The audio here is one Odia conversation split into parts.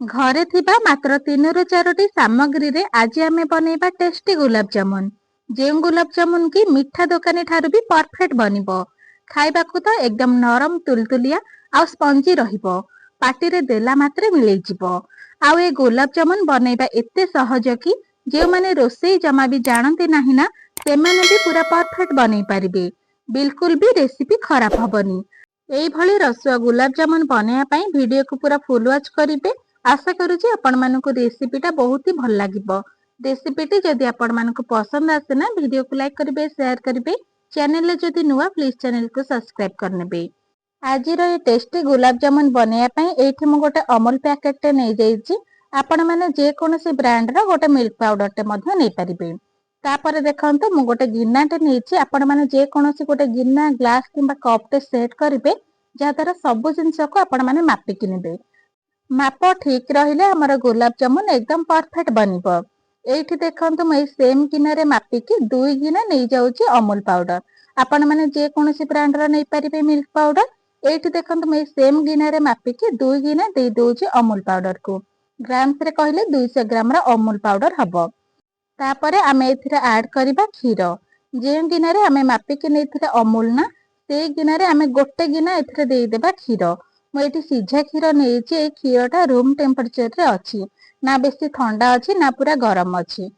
ଘରେ ଥିବା ମାତ୍ର 3 ରୁ 4ଟି ସାମଗ୍ରୀରେ ଆଜି ଆମେ ବନେଇବା ଟେଷ୍ଟି ଗୁଲାବ ଜାମୁନ। ଯେଉଁ ଗୁଲାବ ଜାମୁନ କି ମିଠା ଦୋକାନୀ ଠାରୁ ବି ପରଫେକ୍ଟ ବନିବ। ଖାଇବାକୁ ତ एकदम ନରମ ତୁଲତୁଲିଆ ଆଉ ସ୍ପଞ୍ଜି ରହିବ। ପାଟିରେ ଦେଲା ମାତ୍ରେ ମିଳେଇଯିବ। ଆଉ ଏ ଗୁଲାବ ଜାମୁନ ବନେଇବା ଏତେ ସହଜ କି ଯେଉଁମାନେ ରୋଷେଇ ଜମା ବି ଜାଣନ୍ତି ନାହିଁ ନା ସେମାନେ ବି ପୁରା ପରଫେକ୍ଟ ବନେଇ ପାରିବେ। ବିଲକୁଲ ବି ରେସିପି ଖରାପ ହବନି। এইଭଳି ରସୁଆ ଗୁଲାବ ଜାମୁନ ବନେଇବା ପାଇଁ ଭିଡିଓକୁ ପୁରା ଫୁଲ ୱାଚ୍ କରିବେ। आशा करुँची आपण मानक रेसिपीटा बहुत ही भल लगिबो। रेसिपीटी जदि आपण मानक पसंद आसे ना वीडियो को लाइक करिवे, शेयर करिवे। चैनल ले जदि नुआ प्लीज चैनल को सब्सक्राइब करनेबे। आज रो ये टेस्टी गुलाब जामुन बनैया पई एठी मु गोटे अमूल पैकेट टे नै जाईची। आपण माने जे कोनोसी ब्रांड रो गोटे मिल्क पाउडर टे मध्य नै परिबे। तापर देखंतु मु गोटे गिन्ना टे नैची। आपण माने जे कोनोसी गोटे गिन्ना ग्लास किबा कप टे सेट करिवे जा द्वारा सब जिंस को आपण माने मापी किनेबे। माप ठीक रहिले हमर गुलाब जामुन एकदम परफेक्ट बनिबो। एठी देखंतु मैं सेम गिनारे मापिकी 2 गिना नै जाउची अमूल पाउडर। आपण माने जे कोनोसी ब्रांड रो नै परिबे मिल्क पाउडर। एठी देखंतु मैं सेम गिनारे मापिकी 2 गिना दे दोउची अमूल पाउडर को। ग्राम्स रे कहले 200 ग्राम रो अमूल पाउडर हबो। तापरे आमे एथिरे ऐड करिबा क्षीर। जे गिनारे आमे मापिकी नेथिरे अमूल ना से गिनारे आमे गोटे गिना एथिरे देई देबा क्षीर। मु एठी सिझा क्षीर नेइची। ए क्षीरटा रूम टेम्परेचर रे अछि ना बेसी ठंडा अछि ना पूरा गरम अछि।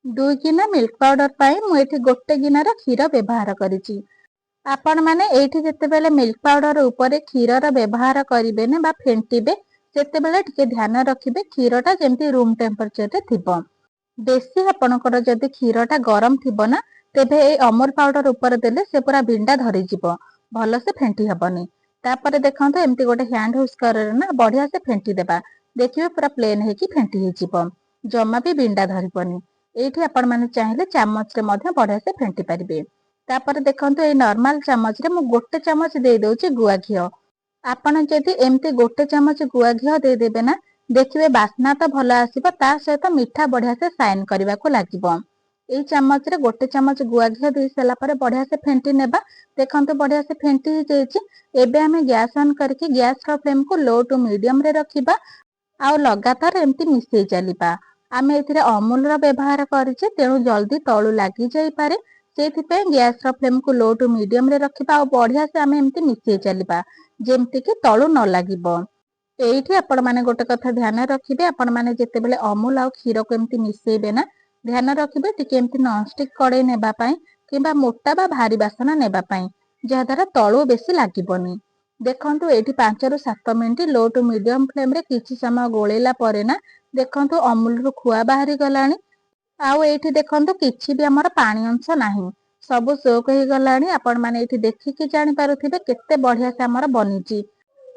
2 गिना मिल्क पाउडर पाई मु एठी गोटे गिनार क्षीर व्यवहार करिछि। आपण माने एठी जेते बेले मिल्क पाउडर ऊपर क्षीरर व्यवहार करिवे ने बा फेंटिबे सेते बेले टिके ध्यान रखिबे क्षीरटा जेमति रूम टेम्परेचर रे थिबो। बेसी आपणकर जदि क्षीरटा गरम थिबो ना तेबे ए अमूल पाउडर ऊपर देले से पूरा बिंडा धरि जिवो, भलो से फेंटी हबनी। तापरे देखंतु एमती गोटे हैंड हुस्कर रे ना बढ़िया से फेंटी देबा। देखिबे पूरा प्लेन हे की फेंटी हे जिवो, जम्मा भी बिंडा धरिबनी। एठी आपण माने चाहिले चामच रे मध्य बढ़िया से फेंटी परिबे। तापरे देखंतु ए नॉर्मल चामच रे मु गोटे चामच दे दोउची गुआ घियो। आपण जदि एमती गोटे चामच गुआ घियो दे देबे ना देखिबे बास्ना तो भलो आसीबो, ता सहित मिठा बढ़िया से साइन करबा को लागिबो। एई चामच रे गोटे चामच गुआ घियो दे सला परे बढ़िया से फेंटी नेबा। देखंतु बढ़िया से फेंटी हे जेची। एबे आमे गैस ऑन करके गैस रो फ्लेम को लो टू मीडियम रे रखिबा आ लगातार एमती मिसेई चलिबा। आमे एथिरे अमूल रो व्यवहार करिचे तेणु जल्दी तळु लागि जाई पारे, सेथि पे गैस रो फ्लेम को लो टू मीडियम रे रखिबा आ बढ़िया से आमे एमती मिसेई चलिबा जेमति कि तळु न लागिबो। एठी आपण माने गोटे कथा ध्यान रखिबे, आपण माने जेते बेले अमूल आ क्षीर को एमती मिसेइबे ना ध्यान रखिबे टिके एमती नॉन स्टिक कड़ाई नेबा पई किबा मोटा बा भारी बासन नेबा पई जा द्वारा तळु बेसी लागिबोनी। देखंतु एठी 5 ରୁ 7 minute low to medium flame रे किछि समय गोळेला परे ना देखंतु अमूल रो खुआ बाहरी गलानी। आउ एठी देखंतु किछि भी हमर पानी अंश नाही, सब सोक हे गलानी। आपण माने एठी देखिकी जानि पारुथिबे केते बढ़िया से हमर बनिची।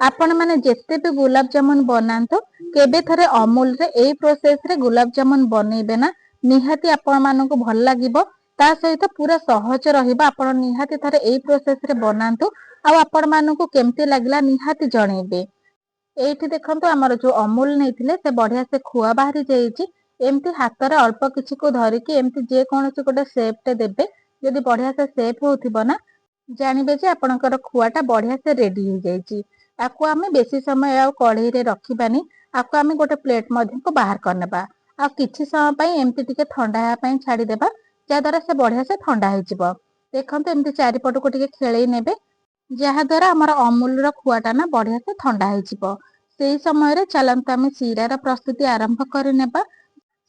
आपण माने जेते भी गुलाब जामुन बनांतो केबे थरे अमूल रे एई प्रोसेस रे गुलाब जामुन बनेबे ना निहाती आपण मानको भल लागिबो। ता सहित पूरा सहज रहिबा। आपण निहाती थरे एई प्रोसेस रे बनांतो आ आपण मानको केमते लागला निहाती जणेबे। एठी देखंतु हमर जो अमूल नेथिले से बढ़िया से खुआ बाहरी जाईची। एमती हाथ रे अल्प किछि को धरिकी एमती जे कोनोसी गोटे शेप टे देबे। यदि बढ़िया से शेप होथिबो ना जानिबे जे आपणकर खुआटा बढ़िया से रेडी हो जाईची। आकु आमे बेसी समय आ कढ़ई रे रखिबानी, आकु आमे गोटे प्लेट मध्य को बाहर करनेबा आ किछि समय पई एमती टिके ठंडा हेबा पई छाडी देबा जा द्वारा से बढ़िया से ठंडा हे जिवो। देखंतु एमती चारि पट को टिके खेळेई नेबे जहा द्वारा हमर अमूल रो खुआटा ना बढ़िया से ठंडा हे जिवो। सेही समय रे चलंतु आमे सीरा रो प्रस्तुति आरंभ करि नेबा।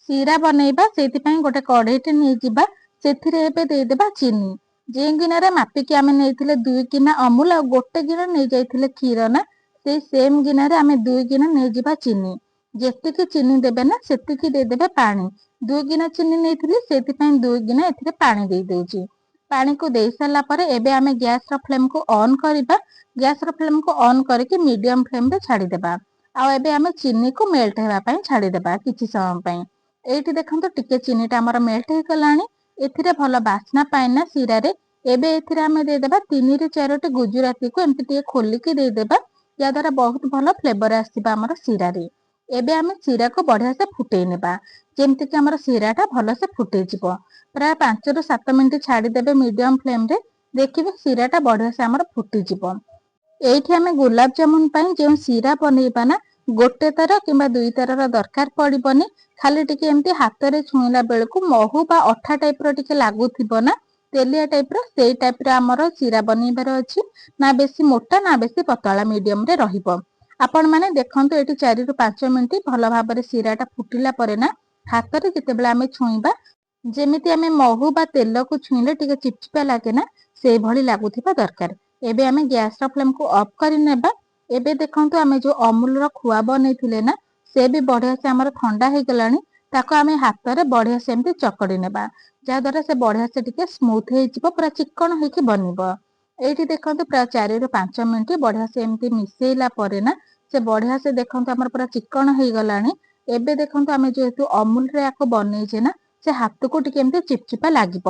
सीरा बनेइबा सेति पई गोटे कढ़ई टे नै जिबा, सेथिरे एबे दे देबा चीनी। जे गिनारे मापिकी आमे नेइथिले 2 गिना अमूल आ गोटे गिना नै जाइथिले क्षीर ना सेई सेम गिनारे आमे 2 गिना नै जिबा चीनी। जेतिकी चीनी देबे ना सेतिकी दे देबे पानी। 2 गिना चीनी नेइथिले सेति पई 2 गिना एथिरे पानी देई दोउची। पानी को देई साला परे एबे आमे गैस रो फ्लेम को ऑन करिबा। गैस रो फ्लेम को ऑन करके मीडियम फ्लेम रे छाडी देबा। आ एबे आमे चीनी को मेल्ट हेबा पई छाडी देबा किछि समय पई। एठी देखंतु टिके चीनीटा हमर मेल्ट हे गलानी। एथिरे भलो बास्ना पाए ना सीरा रे एबे एथिरे आमे दे देबा 3 ରୁ 4टी गुजराती को एमती टिके खोलिकी दे देबा या द्वारा बहुत भलो फ्लेवर आसीबा हमर सीरा रे। एबे आमे सीरा को बढ़िया से फुटेई नेबा जेमति कि हमर सीराटा भलो से फुटेई जिवो। प्राय 5 ରୁ 7 मिनिट छाडी देबे मीडियम फ्लेम रे, देखिबे सीराटा बढ़िया से हमर फुटी जिवो। एठी आमे गुलाब जामुन पई जे सीरा बनेइबा ना ଗୋଟେ ତାର କିମ୍ବା ଦୁଇ ତାରର ଦରକାର ପଡିବନି। ଖାଲି ଟିକେ ଏମିତି ହାତରେ ଛୁଇଁଲା ବେଳକୁ ମହୁ ବା ଅଠା ଟାଇପ ର ଟିକେ ଲାଗୁଥିବ ନା, ତେଲିଆ ଟାଇପ ର, ସେଇ ଟାଇପ ର ଆମର ଶିରା ବନେଇବାର ଅଛି। ନା ବେଶୀ ମୋଟା ନା ବେଶୀ ପତଳା, ମିଡିୟମ ରେ ରହିବ। ଆପଣ ମାନେ ଦେଖନ୍ତୁ ଏଠି 4 ରୁ 5 ମିନିଟ ଭଲ ଭାବରେ ଶିରା ଟା ଫୁଟିଲା ପରେ ନା ହାତରେ ଯେତେବେଳେ ଆମେ ଛୁଇଁବା, ଯେମିତି ଆମେ ମହୁ ବା ତେଲକୁ ଛୁଇଁଲେ ଟିକେ ଚିପଚିପା ଲାଗେ ନା, ସେଇଭଳି ଲାଗୁଥିବା ଦରକାର। ଏବେ ଆମେ ଗ୍ୟାସ ର ଫ୍ଲେମ କୁ ଅଫ୍ କରି ନେବା। ଏବେ ଦେଖନ୍ତୁ ଆମେ ଯୋଉ ଅମୁଲର ଖୁଆ ବନେଇଥିଲେ ନା, ସେ ବି ବଢିଆ ସେ ଆମର ଥଣ୍ଡା ହେଇଗଲାଣି। ତାକୁ ଆମେ ହାତରେ ବଢିଆ ସେ ଏମିତି ଚକଡି ନେବା, ଯାହା ଦ୍ୱାରା ସେ ବଢିଆ ସେ ଟିକେ ସ୍ମୁଥ ହେଇଯିବ, ପୁରା ଚିକଣ ହେଇକି ବନିବ। ଏଇଠି ଦେଖନ୍ତୁ ପ୍ରାୟ 4 ରୁ 5 ମିନିଟ ବଢିଆ ସେ ଏମିତି ମିଶେଇଲା ପରେ ନା, ସେ ବଢିଆ ସେ ଦେଖନ୍ତୁ ଆମର ପୁରା ଚିକଣ ହେଇଗଲାଣି। ଏବେ ଦେଖନ୍ତୁ ଆମେ ଯେହେତୁ ଅମୁଲରେ ଆକୁ ବନେଇଛେ ନା, ସେ ହାତକୁ ଟିକେ ଏମିତି ଚିପଚିପା ଲାଗିବ।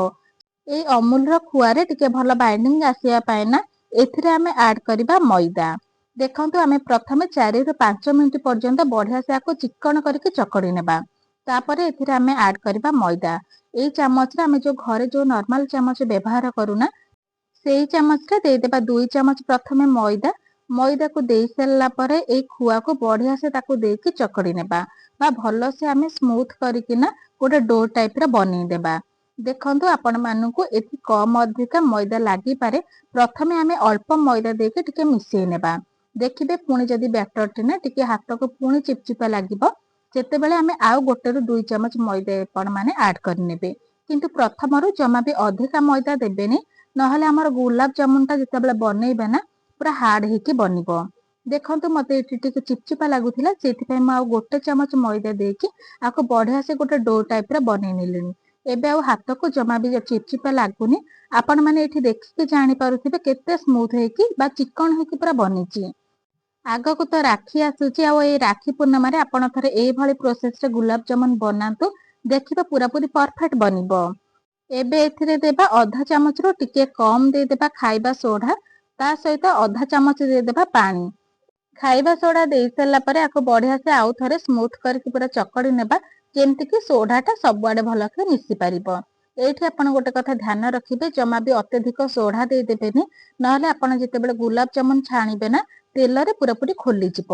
ଏଇ ଅମୁଲର ଖୁଆରେ ଟିକେ ଭଲ ବାଇଣ୍ଡିଙ୍ଗ ଆସିବା ପାଇଁ ନା, ଏଥିରେ ଆମେ ଆଡ କରିବା ମଇଦା। ଦେଖନ୍ତୁ ଆମେ ପ୍ରଥମେ 4 ରୁ 5 ମିନିଟ ପର୍ଯ୍ୟନ୍ତ ବଢିଆ ସେ ଆକୁ ଚିକଣ କରିକି ଚକଡି ନେବା। ତାପରେ ଏଥିରେ ଆମେ ଆଡ କରିବା ମଇଦା। ଏଇ ଚାମଚରେ ଆମେ ଯୋଉ ଘରେ ଯୋଉ ନର୍ମାଲ ଚାମଚ ବ୍ୟବହାର କରୁନା, ସେଇ ଚାମଚରେ ଦେଇଦେବା 2 ଚାମଚ ପ୍ରଥମେ ମଇଦା। ମଇଦାକୁ ଦେଇ ସାରିଲା ପରେ ଏଇ ଖୁଆକୁ ବଢିଆ ସେ ତାକୁ ଦେଇକି ଚକଡି ନେବା, ବା ଭଲସେ ଆମେ ସ୍ମୁଥ କରିକିନା ଗୋଟେ ଡୋ ଟାଇପ ର ବନେଇଦେବା। ଦେଖନ୍ତୁ ଆପଣ ମାନଙ୍କୁ ଏଠି କମ ଅଧିକା ମଇଦା ଲାଗିପାରେ। ପ୍ରଥମେ ଆମେ ଅଳ୍ପ ମଇଦା ଦେଇକି ଟିକେ ମିଶେଇ ନେବା। ଦେଖିବେ ପୁଣି ଯଦି ବ୍ୟାଟରଟି ନା ଟିକେ ହାତକୁ ପୁଣି ଚିପଚିପା ଲାଗିବ, ସେତେବେଳେ ଆମେ ଆଉ 1 ରୁ 2 ଚାମଚ ମଇଦା ଆପଣ ମାନେ ଆଡ କରିନେବେ। କିନ୍ତୁ ପ୍ରଥମରୁ ଜମା ବି ଅଧିକା ମଇଦା ଦେବେନି, ନହେଲେ ଆମର ଗୁଲାବ ଜାମୁନ ଟା ଯେତେବେଳେ ବନେଇବେ ନା, ପୁରା ହାର୍ଡ ହେଇକି ବନିବ। ଦେଖନ୍ତୁ ମତେ ଏଠି ଟିକେ ଚିପଚିପା ଲାଗୁଥିଲା, ସେଥିପାଇଁ ମୁଁ ଆଉ 1 ଚାମଚ ମଇଦା ଦେଇକି ଆକୁ ବଢିଆ ସେ ଗୋଟେ ଡୋ ଟାଇପ ର ବନେଇ ନେଲିଣି। ଏବେ ଆଉ ହାତକୁ ଜମା ବି ଚିପଚିପା ଲାଗୁନି। ଆପଣ ମାନେ ଏଠି ଦେଖିକି ଜାଣିପାରୁଥିବେ କେତେ ସ୍ମୁଥ ହେଇକି ବା ଚିକଣ ହେଇକି ପୁରା ବନିଛି। ଆଗକୁ ତ ରାକ୍ଷୀ ଆସୁଛି, ଆଉ ଏଇ ରାକ୍ଷୀ ପୂର୍ଣ୍ଣିମାରେ ଆପଣ ଥରେ ଏଇଭଳି ପ୍ରୋସେସ ରେ ଗୁଲାବ ଜାମୁନ ବନାନ୍ତୁ, ଦେଖିବେ ପୁରାପୁରି ପରଫେକ୍ଟ ବନିବ। ଏବେ ଏଥିରେ ଦେବା ଅଧା ଚାମଚ ରୁ ଟିକେ କମ ଦେଇଦେବା ଖାଇବା ସୋଢା, ତା ସହିତ ଅଧା ଚାମଚ ଦେଇଦେବା ପାଣି। ଖାଇବା ସୋଡା ଦେଇ ସାରିଲା ପରେ ଆକୁ ବଢିଆ ସେ ଆଉ ଥରେ ସ୍ମୁଥ କରିକି ପୁରା ଚକଡି ନେବା, ଯେମିତି କି ସୋଢା ଟା ସବୁଆଡେ ଭଲସେ ମିଶି ପାରିବ। ଏଇଠି ଆପଣ ଗୋଟେ କଥା ଧ୍ୟାନ ରଖିବେ, ଜମା ବି ଅତ୍ୟଧିକ ସୋଢା ଦେଇଦେବେନି, ନହେଲେ ଆପଣ ଯେତେବେଳେ ଗୁଲାବ ଜାମୁନ ଛାଣିବେ ନା, ତେଲରେ ପୁରାପୁରି ଖୋଲିଯିବ।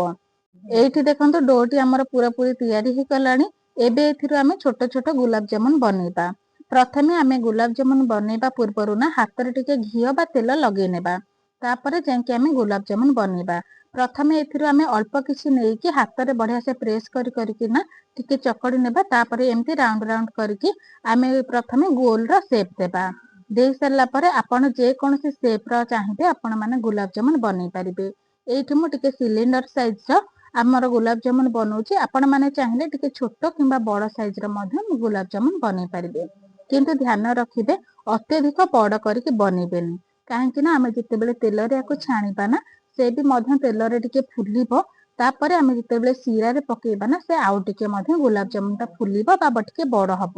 ଏଇଠି ଦେଖନ୍ତୁ ଡୋଟି ଆମର ପୁରାପୁରି ତିଆରି ହେଇଗଲାଣି। ଏବେ ଏଥିରୁ ଆମେ ଛୋଟ ଛୋଟ ଗୁଲାବ ଜାମୁନ ବନେଇବା। ପ୍ରଥମେ ଆମେ ଗୁଲାବ ଜାମୁନ ବନେଇବା ପୂର୍ବରୁ ନା ହାତରେ ଟିକେ ଘିଅ ବା ତେଲ ଲଗେଇ ନେବା। ତାପରେ ଯାଇକି ଆମେ ଗୁଲାବ ଜାମୁନ ବନେଇବା। ପ୍ରଥମେ ଏଥିରୁ ଆମେ ଅଳ୍ପ କିଛି ନେଇକି ହାତରେ ବଢିଆ ସେ ପ୍ରେସ କରିକି ନା ଟିକେ ଚକଡି ନେବା, ତାପରେ ଏମିତି ରାଉଣ୍ଡ ରାଉଣ୍ଡ କରିକି ଆମେ ପ୍ରଥମେ ଗୋଲ ର ସେପ ଦେବା। ଦେଇ ସାରିଲା ପରେ ଆପଣ ଯେ କୌଣସି ସେପ ର ଚାହିଁବେ ଆପଣ ମାନେ ଗୁଲାବ ଜାମୁନ ବନେଇ ପାରିବେ। ଏଇଠି ମୁଁ ଟିକେ ସିଲିଣ୍ଡର ସାଇଜ ର ଆମର ଗୁଲାବ ଜାମୁନ ବନଉଛି, ଆପଣ ମାନେ ଚାହିଁଲେ ଟିକେ ଛୋଟ କିମ୍ବା ବଡ ସାଇଜ ର ମଧ୍ୟ ଗୁଲାବ ଜାମୁନ ବନେଇ ପାରିବେ। କିନ୍ତୁ ଧ୍ୟାନ ରଖିବେ ଅତ୍ୟଧିକ ବଡ କରିକି ବନେଇବେନି, କାହିଁକି ନା ଆମେ ଯେତେବେଳେ ତେଲରେ ଆକୁ ଛାଣିବା ନା, ସେ ବି ମଧ୍ୟ ତେଲରେ ଟିକେ ଫୁଲିବ। ତାପରେ ଆମେ ଯେତେବେଳେ ଶିରାରେ ପକେଇବା ନା, ସେ ଆଉ ଟିକେ ମଧ୍ୟ ଗୁଲାବ ଜାମୁନ ଟା ଫୁଲିବ ବା ଟିକେ ବଡ ହବ।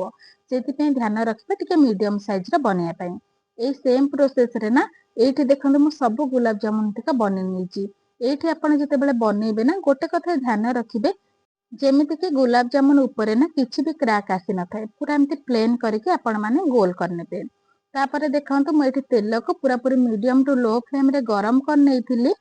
ସେଥିପାଇଁ ଧ୍ୟାନ ରଖିବେ ଟିକେ ମିଡିୟମ ସାଇଜ ର ବନେଇବା ପାଇଁ। ଏଇ ସେମ ପ୍ରୋସେସ ରେ ନା, ଏଇଠି ଦେଖନ୍ତୁ ମୁଁ ସବୁ ଗୁଲାବ ଜାମୁନ ଟିକ ବନେଇ ନେଇଛି। ଏଇଠି ଆପଣ ଯେତେବେଳେ ବନେଇବେ ନା, ଗୋଟେ କଥା ଧ୍ୟାନ ରଖିବେ, ଯେମିତି କି ଗୁଲାବ ଜାମୁନ ଉପରେ ନା କିଛି ବି କ୍ରାକ୍ ଆସି ନଥାଏ, ପୁରା ଏମିତି ପ୍ଲେନ କରିକି ଆପଣ ମାନେ ଗୋଲ କରିନେବେ। ତାପରେ ଦେଖନ୍ତୁ ମୁଁ ଏଠି ତେଲକୁ ପୁରାପୁରି ମିଡିୟମ ଟୁ ଲୋ ଫ୍ଲେମ ରେ ଗରମ କରି ନେଇଥିଲି।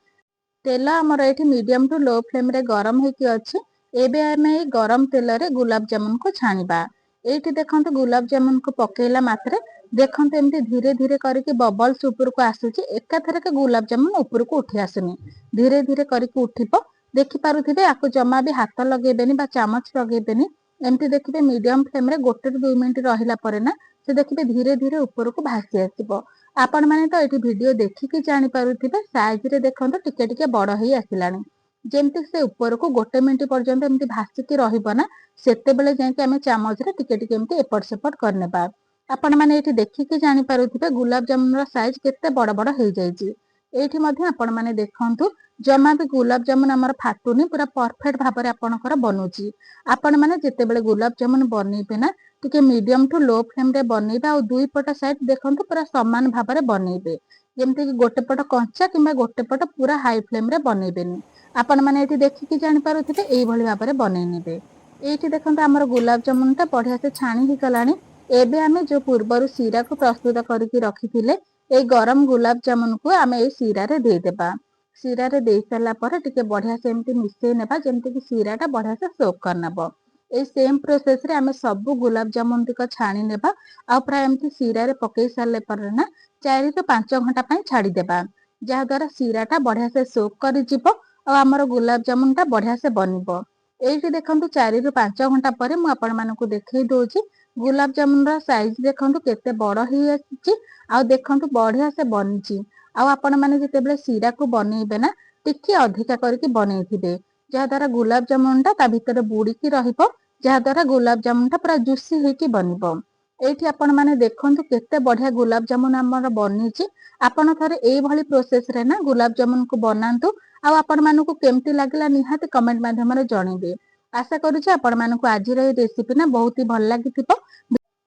ତେଲ ଆମର ଏଠି ମିଡିୟମ ଟୁ ଲୋ ଫ୍ଲେମ ରେ ଗରମ ହେଇକି ଅଛି। ଏବେ ଆମେ ଏଇ ଗରମ ତେଲରେ ଗୁଲାବ ଜାମୁନ କୁ ଛାଣିବା। ଏଇଠି ଦେଖନ୍ତୁ ଗୁଲାବ ଜାମୁନ କୁ ପକେଇଲା ମାତ୍ରେ ଦେଖନ୍ତୁ ଏମିତି ଧୀରେ ଧୀରେ କରିକି ବବଲସ ଉପରକୁ ଆସୁଛି, ଏକାଥରକେ ଗୁଲାବ ଜାମୁନ ଉପରକୁ ଉଠି ଆସୁନି। ଧୀରେ ଧୀରେ କରିକି ଉଠିବ। ଦେଖିପାରୁଥିବେ ଆକୁ ଜମା ବି ହାତ ଲଗେଇବେନି ବା ଚାମଚ ଲଗେଇବେନି। ଏମିତି ଦେଖିବେ ମିଡିୟମ ଫ୍ଲେମ ରେ 1 ରୁ 2 ମିନିଟ ରହିଲା ପରେ ନା, ସେ ଦେଖିବେ ଧୀରେ ଧୀରେ ଉପରକୁ ଭାସି ଆସିବ। ଆପଣ ମାନେ ତ ଏଇଠି ଭିଡିଓ ଦେଖିକି ଜାଣିପାରୁଥିବେ, ସାଇଜ ରେ ଦେଖନ୍ତୁ ଟିକେ ଟିକେ ବଡ ହେଇ ଆସିଲାଣି। ଯେମିତି ସେ ଉପରକୁ 1 ମିନିଟ ପର୍ଯ୍ୟନ୍ତ ଏମିତି ଭାସିକି ରହିବ ନା, ସେତେବେଳେ ଯାଇକି ଆମେ ଚାମଚରେ ଟିକେ ଟିକେ ଏମିତି ଏପଟ ସେପଟ କରିନେବା। ଆପଣ ମାନେ ଏଇଠି ଦେଖିକି ଜାଣିପାରୁଥିବେ ଗୁଲାବ ଜାମୁନ ର ସାଇଜ କେତେ ବଡ ବଡ ହେଇଯାଇଛି। ଏଇଠି ମଧ୍ୟ ଆପଣ ମାନେ ଦେଖନ୍ତୁ, ଜମା ବି ଗୁଲାବ ଜାମୁନ ଆମର ଫାଟୁନି, ପୁରା ପରଫେକ୍ଟ ଭାବରେ ଆପଣଙ୍କର ବନୁଛି। ଆପଣ ମାନେ ଯେତେବେଳେ ଗୁଲାବ ଜାମୁନ ବନେଇବେ ନା, ଟିକେ ମିଡିୟମ ଟୁ ଲୋ ଫ୍ଲେମ ରେ ବନେଇବେ, ଆଉ ଦୁଇ ପଟ ସାଇଡ ଦେଖନ୍ତୁ ପୁରା ସମାନ ଭାବରେ ବନେଇବେ। ଯେମିତି କି ଗୋଟେ ପଟ କଞ୍ଚା କିମ୍ବା ଗୋଟେ ପଟ ପୁରା ହାଇ ଫ୍ଲେମ ରେ ବନେଇବେନି। ଆପଣ ମାନେ ଏଠି ଦେଖିକି ଜାଣିପାରୁଥିବେ, ଏଇଭଳି ଭାବରେ ବନେଇ ନେବେ। ଏଇଠି ଦେଖନ୍ତୁ ଆମର ଗୁଲାବ ଜାମୁନ ଟା ବଢିଆ ସେ ଛାଣି ହେଇଗଲାଣି। ଏବେ ଆମେ ଯୋଉ ପୂର୍ବରୁ ଶିରାକୁ ପ୍ରସ୍ତୁତ କରିକି ରଖିଥିଲେ, ଏଇ ଗରମ ଗୁଲାବ ଜାମୁନକୁ ଆମେ ଏଇ ଶିରାରେ ଦେଇଦେବା। ଶିରାରେ ଦେଇ ସାରିଲା ପରେ ଟିକେ ବଢିଆ ସେ ଏମିତି ମିଶେଇ ନେବା ଯେମିତି କି ଶିରାଟା ବଢିଆ ସେ ସୋକ୍ କରିନବ। ଏଇ ସେମ୍ ପ୍ରୋସେସ ରେ ଆମେ ସବୁ ଗୁଲାବ ଜାମୁନ ଟିକ ଛାଣି ନେବା। ଆଉ ପ୍ରାୟ ଏମିତି ଶିରାରେ ପକେଇ ସାରିଲା ପରେ ନା 4 ରୁ 5 ଘଣ୍ଟା ପାଇଁ ଛାଡିଦେବା, ଯାହା ଦ୍ୱାରା ଶିରାଟା ବଢିଆ ସେ ସୋକ୍ କରିଯିବ ଆଉ ଆମର ଗୁଲାବ ଜାମୁନ ଟା ବଢିଆ ସେ ବନିବ। ଏଇଠି ଦେଖନ୍ତୁ 4 ରୁ 5 ଘଣ୍ଟା ପରେ ମୁଁ ଆପଣମାନଙ୍କୁ ଦେଖେଇ ଦଉଛି ଗୁଲାବ ଜାମୁନ ର ସାଇଜ ଦେଖନ୍ତୁ କେତେ ବଡ ହେଇ ଆସିଛି ଆଉ ଦେଖନ୍ତୁ ବଢିଆ ସେ ବନିଛି। ଆଉ ଆପଣ ମାନେ ଯେତେବେଳେ ଶିରାକୁ ବନେଇବେ ନା ଟିକେ ଅଧିକା କରିକି ବନେଇଥିବେ, ଯାହା ଦ୍ୱାରା ଗୁଲାବ ଜାମୁନ ଟା ତା ଭିତରେ ବୁଡିକି ରହିବ, ଯାହା ଦ୍ୱାରା ଗୁଲାବ ଜାମୁନ ଟା ପୁରା ଜୁସି ହେଇକି ବନିବ। ଏଇଠି ଆପଣ ମାନେ ଦେଖନ୍ତୁ କେତେ ବଢିଆ ଗୁଲାବ ଜାମୁନ ଆମର ବନିଛି। ଆପଣ ଥରେ ଏଇଭଳି ପ୍ରୋସେସ ରେ ନା ଗୁଲାବ ଜାମୁନ କୁ ବନାନ୍ତୁ ଆଉ ଆପଣ ମାନଙ୍କୁ କେମିତି ଲାଗିଲା ନିହାତି କମେଣ୍ଟ ମାଧ୍ୟମରେ ଜଣେଇବେ। ଆଶା କରୁଛି ଆପଣ ମାନଙ୍କୁ ଆଜିର ଏଇ ରେସିପି ନା ବହୁତ ହି ଭଲ ଲାଗିଥିବ।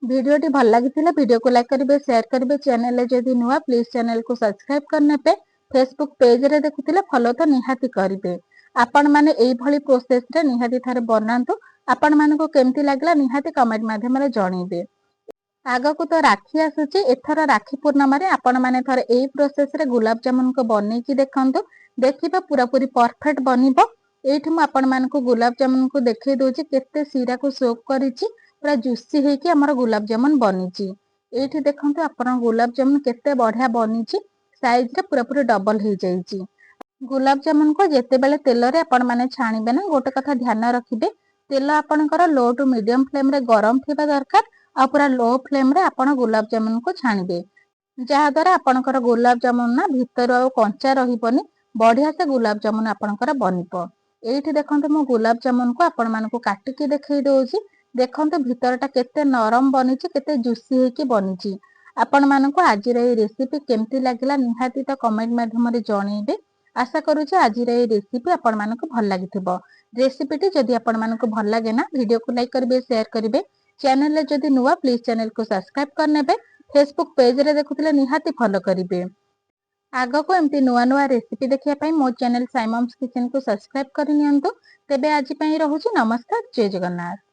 ଭିଡିଓଟି ଭଲ ଲାଗିଥିଲା ଭିଡିଓକୁ ଲାଇକ୍ କରିବେ, ସେୟାର କରିବେ। ଚ୍ୟାନେଲରେ ଯଦି ନୂଆ ପ୍ଲିଜ ଚ୍ୟାନେଲକୁ ସବସ୍କ୍ରାଇବ କରିନେବେ। ଫେସବୁକ୍ ପେଜରେ ଦେଖୁଥିଲେ ଫଲୋ ତ ନିହାତି କରିବେ। ଆପଣ ମାନେ ଏଇଭଳି ପ୍ରୋସେସ ରେ ନିହାତି ଥରେ ବନାନ୍ତୁ। ଆପଣ ମାନଙ୍କୁ କେମିତି ଲାଗିଲା ନିହାତି କମେଣ୍ଟ ମାଧ୍ୟମରେ ଜଣେଇବେ। ଆଗକୁ ତ ରାକ୍ଷୀ ଆସୁଛି, ଏଥର ରାକ୍ଷୀ ପୂର୍ଣ୍ଣମାରେ ଆପଣ ମାନେ ଥରେ ଏଇ ପ୍ରୋସେସ ରେ ଗୁଲାବ ଜାମୁନକୁ ବନେଇକି ଦେଖନ୍ତୁ, ଦେଖିବେ ପୁରାପୁରି ପରଫେକ୍ଟ ବନିବ। ଏଇଠି ମୁଁ ଆପଣ ମାନଙ୍କୁ ଗୁଲାବ ଜାମୁନକୁ ଦେଖେଇ ଦଉଛି କେତେ ଶିରାକୁ ସୋକ୍ କରିଛି, ପୁରା ଜୁସି ହେଇକି ଆମର ଗୁଲାବ ଜାମୁନ ବନିଛି। ଏଇଠି ଦେଖନ୍ତୁ ଆପଣ ଗୁଲାବ ଜାମୁନ କେତେ ବଢିଆ ବନିଛି, ସାଇଜ ରେ ପୁରାପୁରି ଡବଲ ହେଇଯାଇଛି। ଗୁଲାବ ଜାମୁନକୁ ଯେତେବେଳେ ତେଲରେ ଆପଣ ମାନେ ଛାଣିବେ ନା ଗୋଟେ କଥା ଧ୍ୟାନ ରଖିବେ, ତେଲ ଆପଣଙ୍କର ଲୋ ଟୁ ମିଡିୟମ ଫ୍ଲେମ ରେ ଗରମ ଥିବା ଦରକାର ଆଉ ପୁରା ଲୋ ଫ୍ଲେମ ରେ ଆପଣ ଗୁଲାବ ଜାମୁନକୁ ଛାଣିବେ, ଯାହା ଦ୍ୱାରା ଆପଣଙ୍କର ଗୁଲାବ ଜାମୁନ ନା ଭିତରୁ ଆଉ କଞ୍ଚା ରହିବନି, ବଢିଆ ସେ ଗୁଲାବ ଜାମୁନ ଆପଣଙ୍କର ବନିବ। ଏଇଠି ଦେଖନ୍ତୁ ମୁଁ ଗୁଲାବ ଜାମୁନକୁ ଆପଣ ମାନଙ୍କୁ କାଟିକି ଦେଖେଇ ଦଉଛି, ଦେଖନ୍ତୁ ଭିତର ଟା କେତେ ନରମ ବନିଛି, କେତେ ଜୁସି ହେଇକି ବନିଛି। ଆପଣ ମାନଙ୍କୁ ଆଜିର ଏଇ ରେସିପି କେମିତି ଲାଗିଲା ନିହାତି ତ କମେଣ୍ଟ ମାଧ୍ୟମରେ ଜଣେଇବେ। ଆଶା କରୁଛି ଆଜିର ଏଇ ରେସିପି ଆପଣ ମାନଙ୍କୁ ଭଲ ଲାଗିଥିବ। ରେସିପିଟି ଯଦି ଆପଣ ମାନଙ୍କୁ ଭଲ ଲାଗେ ନା ଭିଡିଓକୁ ଲାଇକ୍ କରିବେ, ସେୟାର କରିବେ। ଚ୍ୟାନେଲରେ ଯଦି ନୂଆ ପ୍ଲିଜ ଚ୍ୟାନେଲକୁ ସବସ୍କ୍ରାଇବ କରିନେବେ। ଫେସବୁକ୍ ପେଜରେ ଦେଖୁଥିଲେ ନିହାତି ଫଲୋ କରିବେ। ଆଗକୁ ଏମିତି ନୂଆ ନୂଆ ରେସିପି ଦେଖିବା ପାଇଁ ମୋ ଚ୍ୟାନେଲ ସାଇମମ୍ସ କିଚେନକୁ ସବସ୍କ୍ରାଇବ କରିନିଅନ୍ତୁ। ତେବେ ଆଜି ପାଇଁ ରହୁଛି ନମସ୍କାର, ଜୟ ଜଗନ୍ନାଥ।